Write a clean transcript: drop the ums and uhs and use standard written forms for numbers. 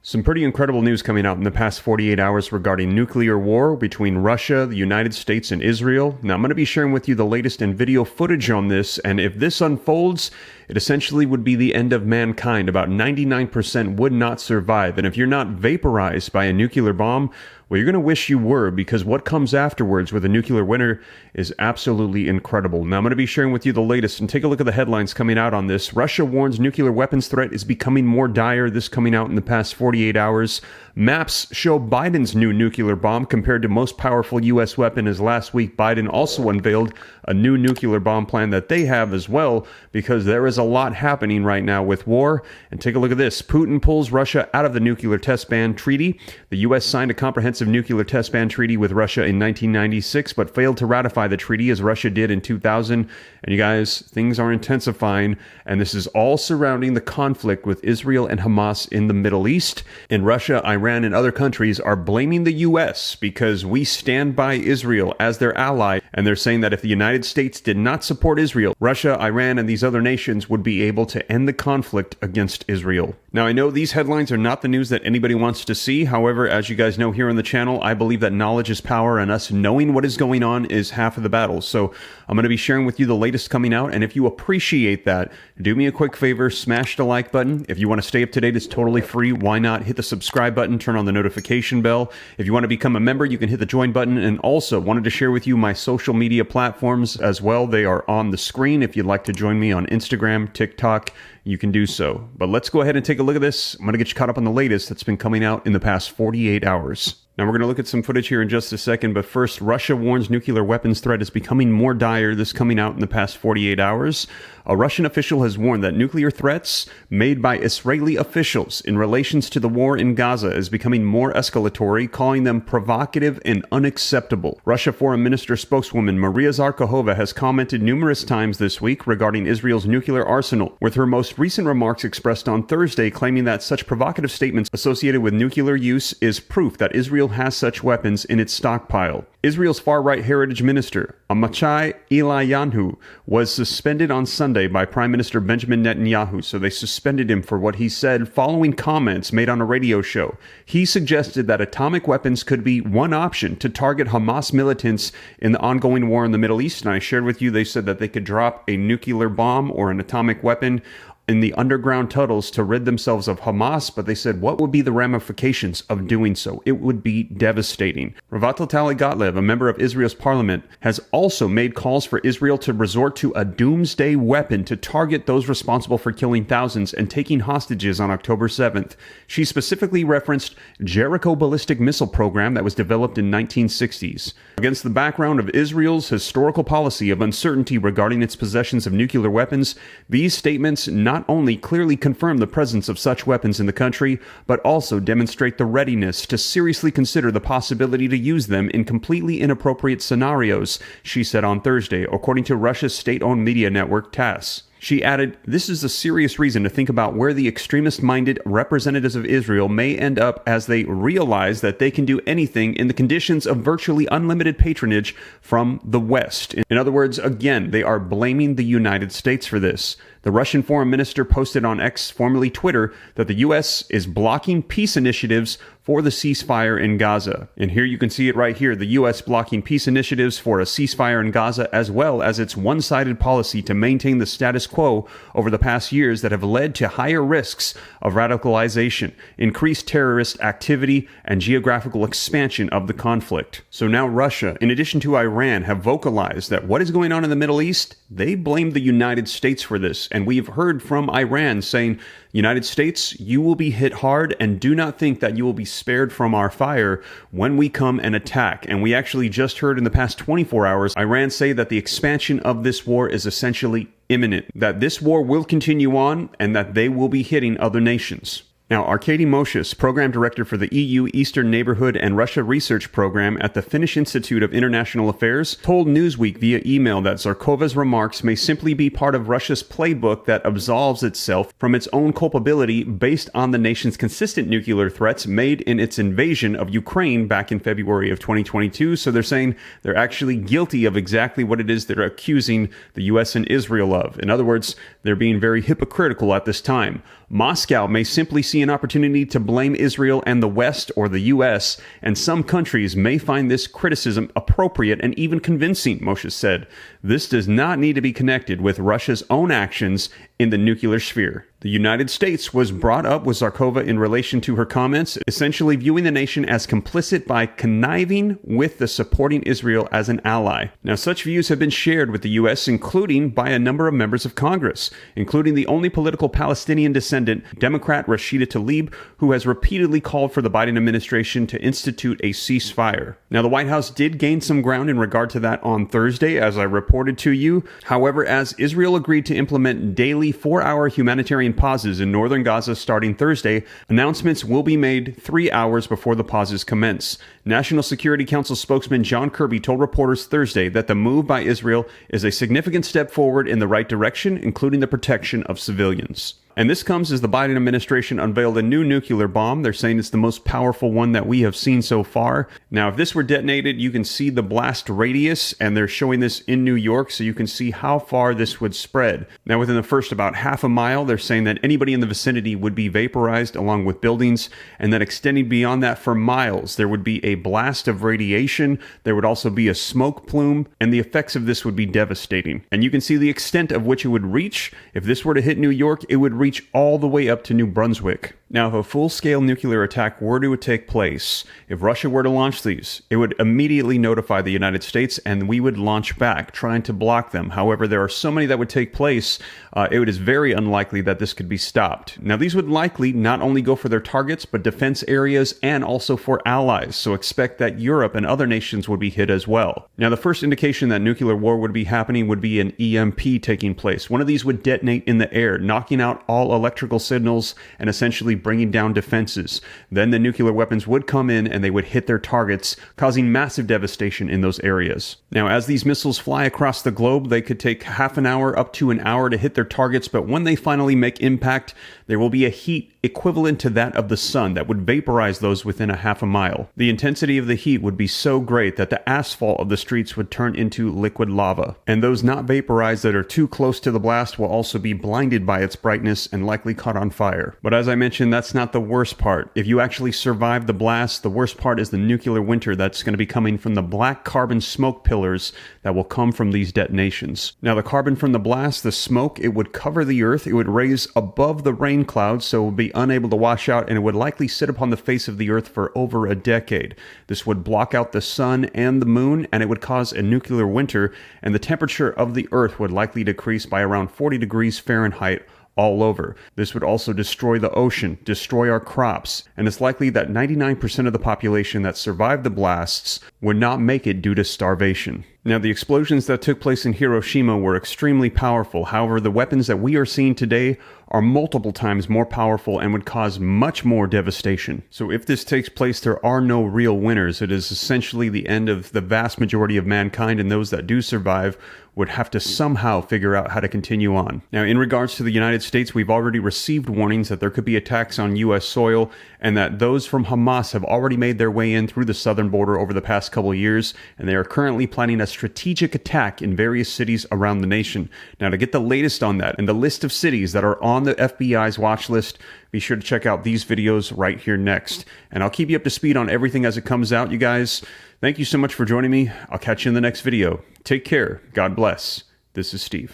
Some pretty incredible news coming out in the past 48 hours regarding nuclear war between Russia, the United States, and Israel. Now, I'm going to be sharing with you the latest in video footage on this, and if this unfolds, it essentially would be the end of mankind. About 99% would not survive, and if you're not vaporized by a nuclear bomb, well, you're going to wish you were, because what comes afterwards with a nuclear winter is absolutely incredible. Now, I'm going to be sharing with you the latest, and take a look at the headlines coming out on this. Russia warns nuclear weapons threat is becoming more dire. This coming out in the past 48 hours. Maps show Biden's new nuclear bomb compared to most powerful U.S. weapon, as last week Biden also unveiled a new nuclear bomb plan that they have as well, because there is a lot happening right now with war. And take a look at this. Putin pulls Russia out of the nuclear test ban treaty. The U.S. signed a comprehensive nuclear test ban treaty with Russia in 1996, but failed to ratify the treaty as Russia did in 2000. And you guys, things are intensifying, and this is all surrounding the conflict with Israel and Hamas in the Middle East. And Russia, Iran, and other countries are blaming the U.S. because we stand by Israel as their ally, and they're saying that if the United States did not support Israel, Russia, Iran, and these other nations would be able to end the conflict against Israel. Now, I know these headlines are not the news that anybody wants to see. However, as you guys know here on the channel, I believe that knowledge is power, and us knowing what is going on is half of the battle. So I'm going to be sharing with you the latest coming out, and if you appreciate that, do me a quick favor, smash the like button. If you want to stay up to date, it's totally free. Why not hit the subscribe button, turn on the notification bell. If you want to become a member, you can hit the join button. And also wanted to share with you my social media platforms as well. They are on the screen. If you'd like to join me on Instagram, TikTok, you can do so. But let's go ahead and take a look at this. I'm going to get you caught up on the latest that's been coming out in the past 48 hours. Now, we're going to look at some footage here in just a second, but first, Russia warns nuclear weapons threat is becoming more dire. This coming out in the past 48 hours. A Russian official has warned that nuclear threats made by Israeli officials in relations to the war in Gaza is becoming more escalatory, calling them provocative and unacceptable. Russia Foreign Minister spokeswoman Maria Zakharova has commented numerous times this week regarding Israel's nuclear arsenal, with her most recent remarks expressed on Thursday claiming that such provocative statements associated with nuclear use is proof that Israel has such weapons in its stockpile. Israel's far-right heritage minister, Amichai Elayahu, was suspended on Sunday by Prime Minister Benjamin Netanyahu, so they suspended him for what he said following comments made on a radio show. He suggested that atomic weapons could be one option to target Hamas militants in the ongoing war in the Middle East, and I shared with you they said that they could drop a nuclear bomb or an atomic weapon in the underground tunnels to rid themselves of Hamas, but they said what would be the ramifications of doing so? It would be devastating. Ravatal Tali Gottlieb, a member of Israel's parliament, has also made calls for Israel to resort to a doomsday weapon to target those responsible for killing thousands and taking hostages on October 7th. She specifically referenced Jericho ballistic missile program that was developed in 1960s. Against the background of Israel's historical policy of uncertainty regarding its possessions of nuclear weapons, these statements not only clearly confirm the presence of such weapons in the country, but also demonstrate the readiness to seriously consider the possibility to use them in completely inappropriate scenarios, she said on Thursday, according to Russia's state-owned media network TASS. She added, "This is a serious reason to think about where the extremist-minded representatives of Israel may end up as they realize that they can do anything in the conditions of virtually unlimited patronage from the West." In other words, again, they are blaming the United States for this. The Russian foreign minister posted on X, formerly Twitter, that the U.S. is blocking peace initiatives for the ceasefire in Gaza. And here you can see it right here, the U.S. blocking peace initiatives for a ceasefire in Gaza, as well as its one-sided policy to maintain the status quo over the past years that have led to higher risks of radicalization, increased terrorist activity, and geographical expansion of the conflict. So now Russia, in addition to Iran, have vocalized that what is going on in the Middle East, they blame the United States for this. And we've heard from Iran saying, United States, you will be hit hard, and do not think that you will be spared from our fire when we come and attack. And we actually just heard in the past 24 hours, Iran say that the expansion of this war is essentially imminent, that this war will continue on, and that they will be hitting other nations. Now, Arkady Moshes, Program Director for the EU Eastern Neighborhood and Russia Research Program at the Finnish Institute of International Affairs, told Newsweek via email that Zarkova's remarks may simply be part of Russia's playbook that absolves itself from its own culpability based on the nation's consistent nuclear threats made in its invasion of Ukraine back in February of 2022. So they're saying they're actually guilty of exactly what it is they're accusing the U.S. and Israel of. In other words, they're being very hypocritical at this time. Moscow may simply see an opportunity to blame Israel and the West or the U.S., and some countries may find this criticism appropriate and even convincing, Moshe said. This does not need to be connected with Russia's own actions in the nuclear sphere. The United States was brought up with Zarkova in relation to her comments, essentially viewing the nation as complicit by conniving with the supporting Israel as an ally. Now, such views have been shared with the U.S., including by a number of members of Congress, including the only political Palestinian descendant, Democrat Rashida Tlaib, who has repeatedly called for the Biden administration to institute a ceasefire. Now, the White House did gain some ground in regard to that on Thursday, as I reported to you. However, as Israel agreed to implement daily 4-hour humanitarian pauses in northern Gaza starting Thursday, announcements will be made 3 hours before the pauses commence. National Security Council spokesman John Kirby told reporters Thursday that the move by Israel is a significant step forward in the right direction, including the protection of civilians. And this comes as the Biden administration unveiled a new nuclear bomb. They're saying it's the most powerful one that we have seen so far. Now, if this were detonated, you can see the blast radius, and they're showing this in New York, so you can see how far this would spread. Now, within the first about half a mile, they're saying that anybody in the vicinity would be vaporized along with buildings, and then extending beyond that for miles, there would be a blast of radiation. There would also be a smoke plume, and the effects of this would be devastating. And you can see the extent of which it would reach. If this were to hit New York, it would reach all the way up to New Brunswick. Now, if a full-scale nuclear attack were to take place, if Russia were to launch these, it would immediately notify the United States, and we would launch back, trying to block them. However, there are so many that would take place, it is very unlikely that this could be stopped. Now, these would likely not only go for their targets, but defense areas and also for allies, so expect that Europe and other nations would be hit as well. Now, the first indication that nuclear war would be happening would be an EMP taking place. One of these would detonate in the air, knocking out all electrical signals and essentially bringing down defenses. Then the nuclear weapons would come in and they would hit their targets, causing massive devastation in those areas. Now, as these missiles fly across the globe, they could take half an hour up to an hour to hit their targets, but when they finally make impact, there will be a heat equivalent to that of the sun that would vaporize those within a half a mile. The intensity of the heat would be so great that the asphalt of the streets would turn into liquid lava. And those not vaporized that are too close to the blast will also be blinded by its brightness and likely caught on fire. But as I mentioned, that's not the worst part. If you actually survive the blast, the worst part is the nuclear winter that's going to be coming from the black carbon smoke pillars that will come from these detonations. Now, the carbon from the blast, the smoke, it would cover the earth, it would raise above the rain clouds, so it would be unable to wash out, and it would likely sit upon the face of the earth for over a decade. This would block out the sun and the moon, and it would cause a nuclear winter, and the temperature of the earth would likely decrease by around 40 degrees Fahrenheit all over. This would also destroy the ocean, destroy our crops, and it's likely that 99% of the population that survived the blasts would not make it due to starvation. Now, the explosions that took place in Hiroshima were extremely powerful. However, the weapons that we are seeing today are multiple times more powerful and would cause much more devastation. So if this takes place, there are no real winners. It is essentially the end of the vast majority of mankind, and those that do survive would have to somehow figure out how to continue on. Now, in regards to the United States, we've already received warnings that there could be attacks on U.S. soil, and that those from Hamas have already made their way in through the southern border over the past couple of years, and they are currently planning a strategic attack in various cities around the nation. Now, to get the latest on that and the list of cities that are on the FBI's watch list, be sure to check out these videos right here next. And I'll keep you up to speed on everything as it comes out, you guys. Thank you so much for joining me. I'll catch you in the next video. Take care. God bless. This is Steve.